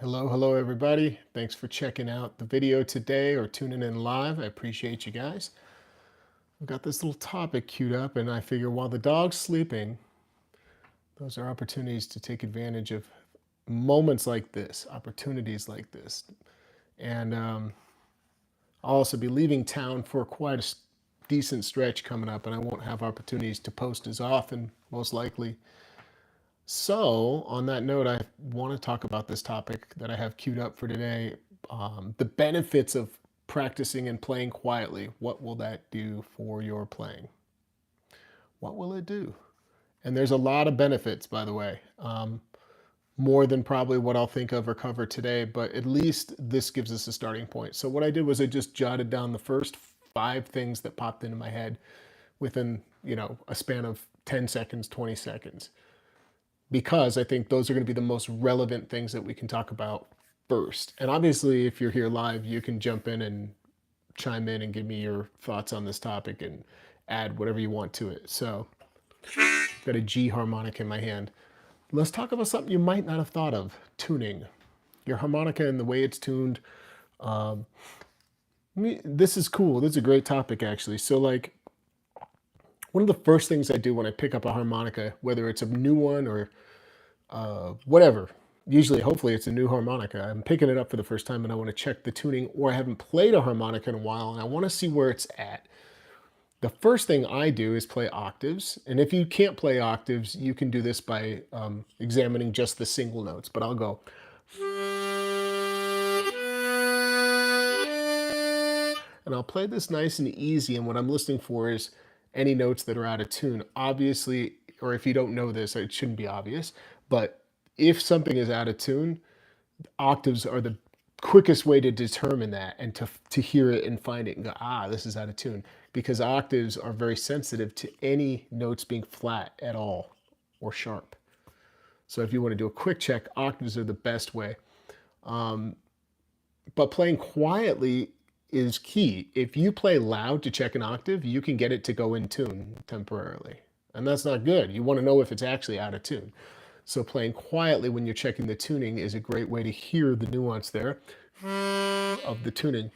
Hello everybody. Thanks for checking out the video today or tuning in live. I appreciate you guys. I've got this little topic queued up and I figure while the dog's sleeping, those are opportunities to take advantage of moments like this, opportunities like this. And I'll also be leaving town for quite a decent stretch coming up and I won't have opportunities to post as often, most likely. So, on that note, I want to talk about this topic that I have queued up for today, the benefits of practicing and playing quietly. What will that do for your playing? What will it do? And there's a lot of benefits, by the way, more than probably what I'll think of or cover today, but at least this gives us a starting point. So, what I did was I just jotted down the first 5 things that popped into my head within, a span of 10 seconds, 20 seconds, because I think those are going to be the most relevant things that we can talk about first. And obviously, if you're here live, you can jump in and chime in and give me your thoughts on this topic and add whatever you want to it. So, got a G harmonica in my hand. Let's talk about something you might not have thought of: tuning. Your harmonica and the way it's tuned. This is cool. This is a great topic, actually. So, like, one of the first things I do when I pick up a harmonica, whether it's a new one or whatever. Usually, hopefully, it's a new harmonica. I'm picking it up for the first time and I want to check the tuning, or I haven't played a harmonica in a while and I want to see where it's at. The first thing I do is play octaves. And if you can't play octaves, you can do this by examining just the single notes. But I'll go. And I'll play this nice and easy. And what I'm listening for is any notes that are out of tune. Obviously, or if you don't know this, it shouldn't be obvious. But if something is out of tune, octaves are the quickest way to determine that and to hear it and find it and go, this is out of tune. Because octaves are very sensitive to any notes being flat at all or sharp. So if you want to do a quick check, octaves are the best way. But playing quietly is key. If you play loud to check an octave, you can get it to go in tune temporarily. And that's not good. You want to know if it's actually out of tune. So playing quietly when you're checking the tuning is a great way to hear the nuance there of the tuning.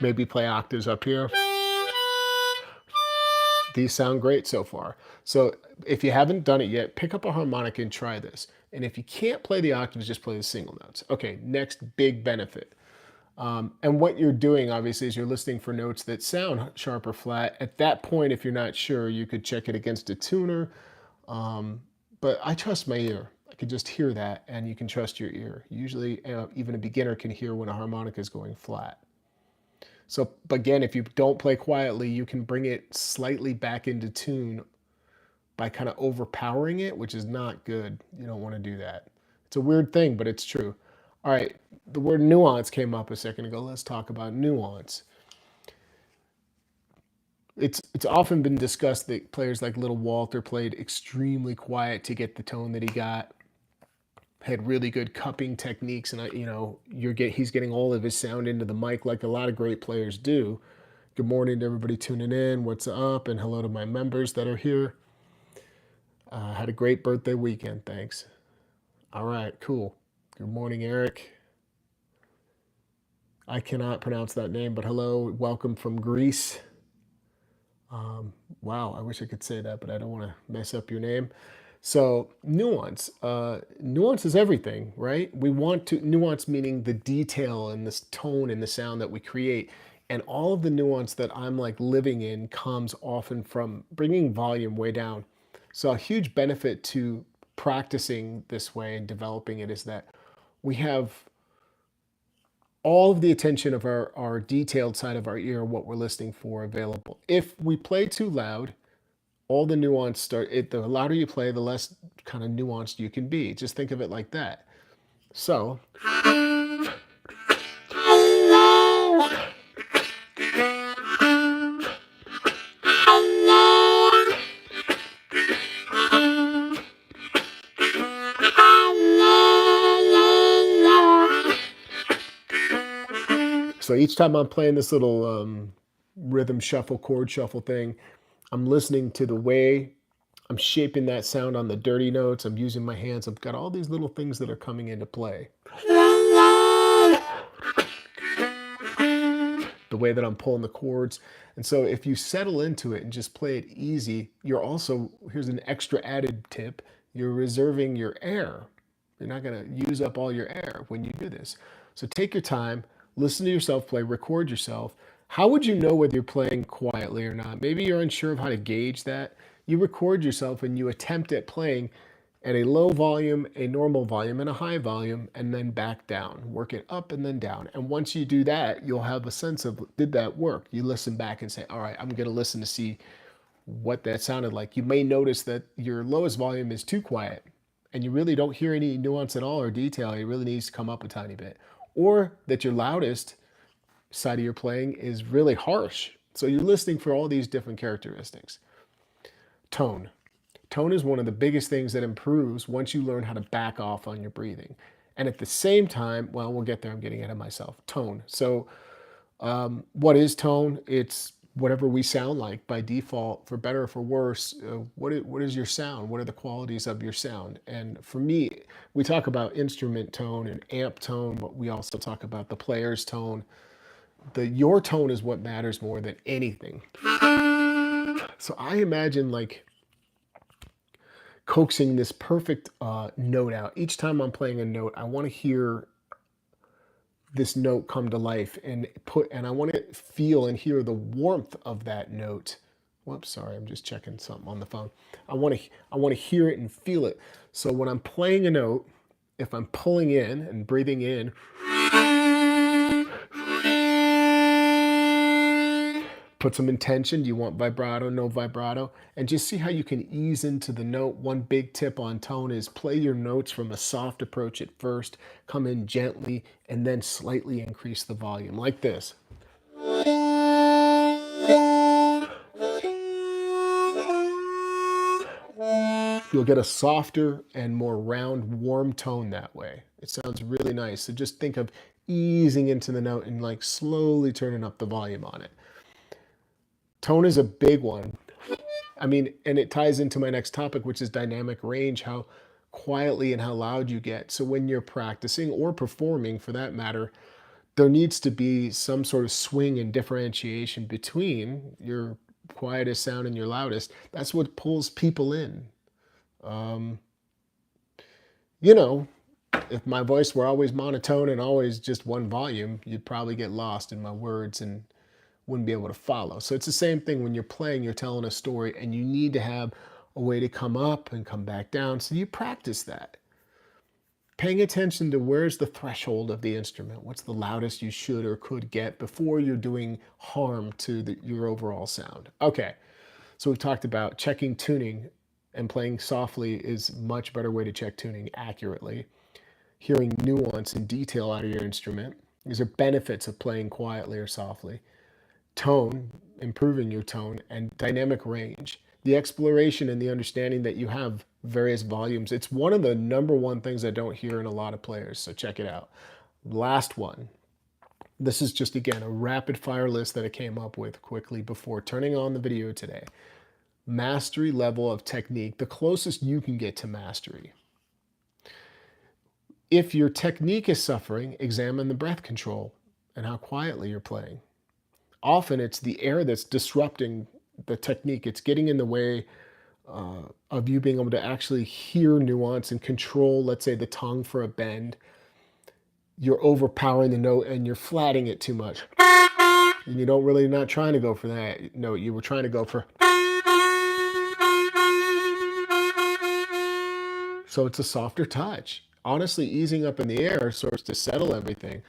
Maybe play octaves up here. These sound great so far. So if you haven't done it yet, pick up a harmonica and try this. And if you can't play the octaves, just play the single notes. Okay, next big benefit. And what you're doing, obviously, is you're listening for notes that sound sharp or flat. At that point, if you're not sure, you could check it against a tuner. But I trust my ear. I can just hear that, and you can trust your ear. Usually, even a beginner can hear when a harmonica is going flat. So again, if you don't play quietly, you can bring it slightly back into tune by kind of overpowering it, which is not good. You don't want to do that. It's a weird thing, but it's true. All right, the word nuance came up a second ago. Let's talk about nuance. It's often been discussed that players like Little Walter played extremely quiet to get the tone that he got. Had really good cupping techniques, and he's getting all of his sound into the mic like a lot of great players do. Good morning to everybody tuning in. What's up? And hello to my members that are here. Had a great birthday weekend. Thanks. All right, cool. Good morning, Eric. I cannot pronounce that name, but hello, welcome from Greece. Wow, I wish I could say that, but I don't want to mess up your name. So nuance, nuance is everything, right? We want to nuance, meaning the detail and this tone and the sound that we create. And all of the nuance that I'm like living in comes often from bringing volume way down. So a huge benefit to practicing this way and developing it is that we have all of the attention of our detailed side of our ear, what we're listening for, available. If we play too loud, all the nuance the louder you play, the less kind of nuanced you can be. Just think of it like that. So each time I'm playing this little rhythm shuffle, chord shuffle thing. I'm listening to the way I'm shaping that sound on the dirty notes. I'm using my hands. I've got all these little things that are coming into play. The way that I'm pulling the chords. And so if you settle into it and just play it easy, you're also, here's an extra added tip, you're reserving your air. You're not going to use up all your air when you do this. So take your time, listen to yourself play, record yourself. How would you know whether you're playing quietly or not? Maybe you're unsure of how to gauge that. You record yourself and you attempt at playing at a low volume, a normal volume, and a high volume, and then back down. Work it up and then down. And once you do that, you'll have a sense of, did that work? You listen back and say, all right, I'm going to listen to see what that sounded like. You may notice that your lowest volume is too quiet and you really don't hear any nuance at all or detail. It really needs to come up a tiny bit. Or that your loudest side of your playing is really harsh. So you're listening for all these different characteristics. Tone. Tone is one of the biggest things that improves once you learn how to back off on your breathing. And at the same time, well, we'll get there. I'm getting ahead of myself. Tone. So what is tone? It's whatever we sound like by default, for better or for worse. What is your sound? What are the qualities of your sound? And for me, we talk about instrument tone and amp tone, but we also talk about the player's tone. Your tone is what matters more than anything. So I imagine like coaxing this perfect note out. Each time I'm playing a note, I want to hear this note come to life and I want to feel and hear the warmth of that note. Whoops, sorry, I'm just checking something on the phone. I want to hear it and feel it. So when I'm playing a note, if I'm pulling in and breathing in, put some intention. Do you want vibrato, no vibrato? And just see how you can ease into the note. One big tip on tone is play your notes from a soft approach at first, come in gently, and then slightly increase the volume, like this. You'll get a softer and more round, warm tone that way. It sounds really nice. So just think of easing into the note and like slowly turning up the volume on it. Tone is a big one. I mean, and it ties into my next topic, which is dynamic range, how quietly and how loud you get. So when you're practicing or performing for that matter, there needs to be some sort of swing and differentiation between your quietest sound and your loudest. That's what pulls people in. You know, if my voice were always monotone and always just one volume, you'd probably get lost in my words and wouldn't be able to follow. So it's the same thing when you're playing, you're telling a story, and you need to have a way to come up and come back down. So you practice that. Paying attention to where's the threshold of the instrument, what's the loudest you should or could get before you're doing harm to your overall sound. Okay, so we've talked about checking tuning, and playing softly is a much better way to check tuning accurately. Hearing nuance and detail out of your instrument. These are benefits of playing quietly or softly. Tone, improving your tone, and dynamic range. The exploration and the understanding that you have various volumes. It's one of the number one things I don't hear in a lot of players, so check it out. Last one. This is just, again, a rapid fire list that I came up with quickly before turning on the video today. Mastery level of technique, the closest you can get to mastery. If your technique is suffering, examine the breath control and how quietly you're playing. Often it's the air that's disrupting the technique. It's getting in the way of you being able to actually hear nuance and control, let's say, the tongue for a bend. You're overpowering the note and you're flatting it too much. And you don't really, not trying to go for that note. You were trying to go for. So it's a softer touch. Honestly, easing up in the air starts to settle everything.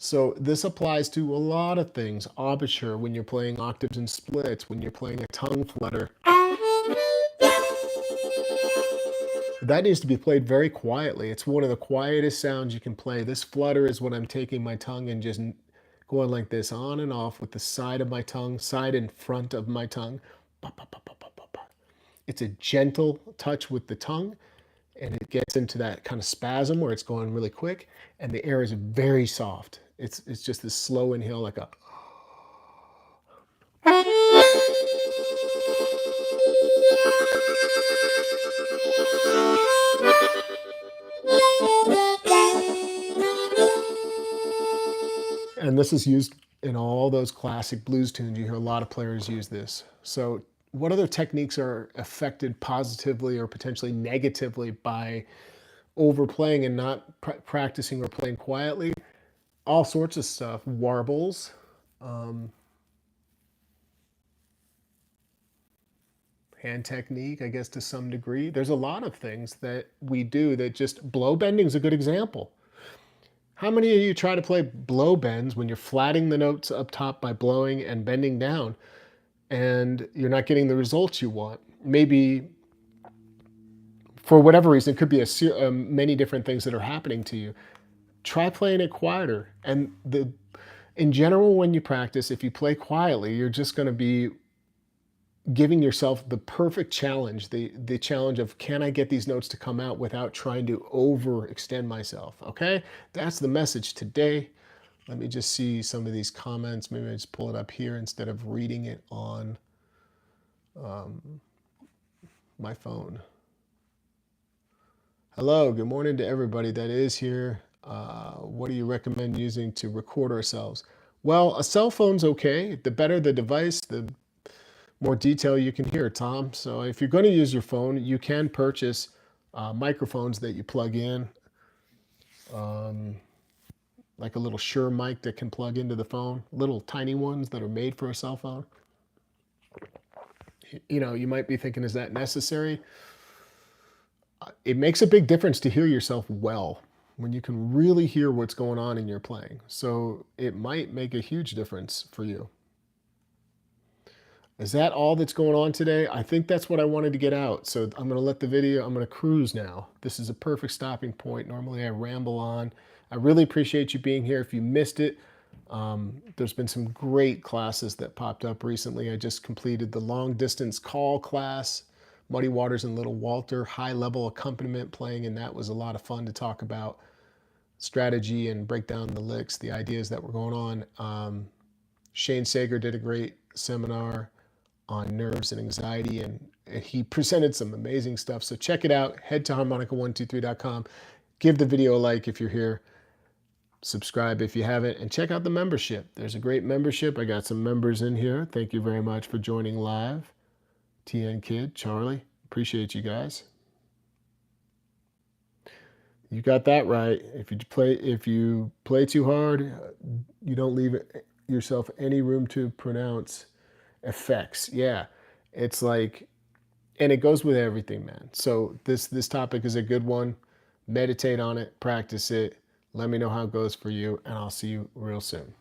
So this applies to a lot of things. Embouchure, when you're playing octaves and splits, when you're playing a tongue flutter. That needs to be played very quietly. It's one of the quietest sounds you can play. This flutter is when I'm taking my tongue and just going like this on and off with the side of my tongue, side and front of my tongue. It's a gentle touch with the tongue, and it gets into that kind of spasm where it's going really quick, and the air is very soft. It's just this slow inhale, like a. And this is used in all those classic blues tunes. You hear a lot of players use this. So what other techniques are affected positively or potentially negatively by overplaying and not practicing or playing quietly? All sorts of stuff. Warbles, hand technique, I guess, to some degree. There's a lot of things that we do that just blow bending is a good example. How many of you try to play blow bends when you're flatting the notes up top by blowing and bending down and you're not getting the results you want? Maybe for whatever reason, it could be many different things that are happening to you. Try playing it quieter. And in general, when you practice, if you play quietly, you're just going to be giving yourself the perfect challenge, the challenge of, can I get these notes to come out without trying to overextend myself? Okay, that's the message today. Let me just see some of these comments. Maybe I just pull it up here instead of reading it on my phone. Hello, good morning to everybody that is here. What do you recommend using to record ourselves? Well, a cell phone's okay. The better the device, the more detail you can hear, Tom. So if you're going to use your phone, you can purchase microphones that you plug in, like a little Shure mic that can plug into the phone, little tiny ones that are made for a cell phone. You know, you might be thinking, is that necessary? It makes a big difference to hear yourself well when you can really hear what's going on in your playing. So it might make a huge difference for you. Is that all that's going on today? I think that's what I wanted to get out. So I'm going to let the video, I'm going to cruise now. This is a perfect stopping point. Normally I ramble on. I really appreciate you being here. If you missed it, there's been some great classes that popped up recently. I just completed the long distance call class, Muddy Waters and Little Walter, high level accompaniment playing, and that was a lot of fun to talk about strategy and break down the licks, the ideas that were going on. Shane Sager did a great seminar on nerves and anxiety, and he presented some amazing stuff. So check it out. Head to harmonica123.com. Give the video a like if you're here. Subscribe if you haven't, and check out the membership. There's a great membership. I got some members in here. Thank you very much for joining live. TN Kid, Charlie, appreciate you guys. You got that right. If you play too hard, you don't leave yourself any room to pronounce effects. Yeah, it's like, and it goes with everything, man. So this topic is a good one. Meditate on it, practice it. Let me know how it goes for you, and I'll see you real soon.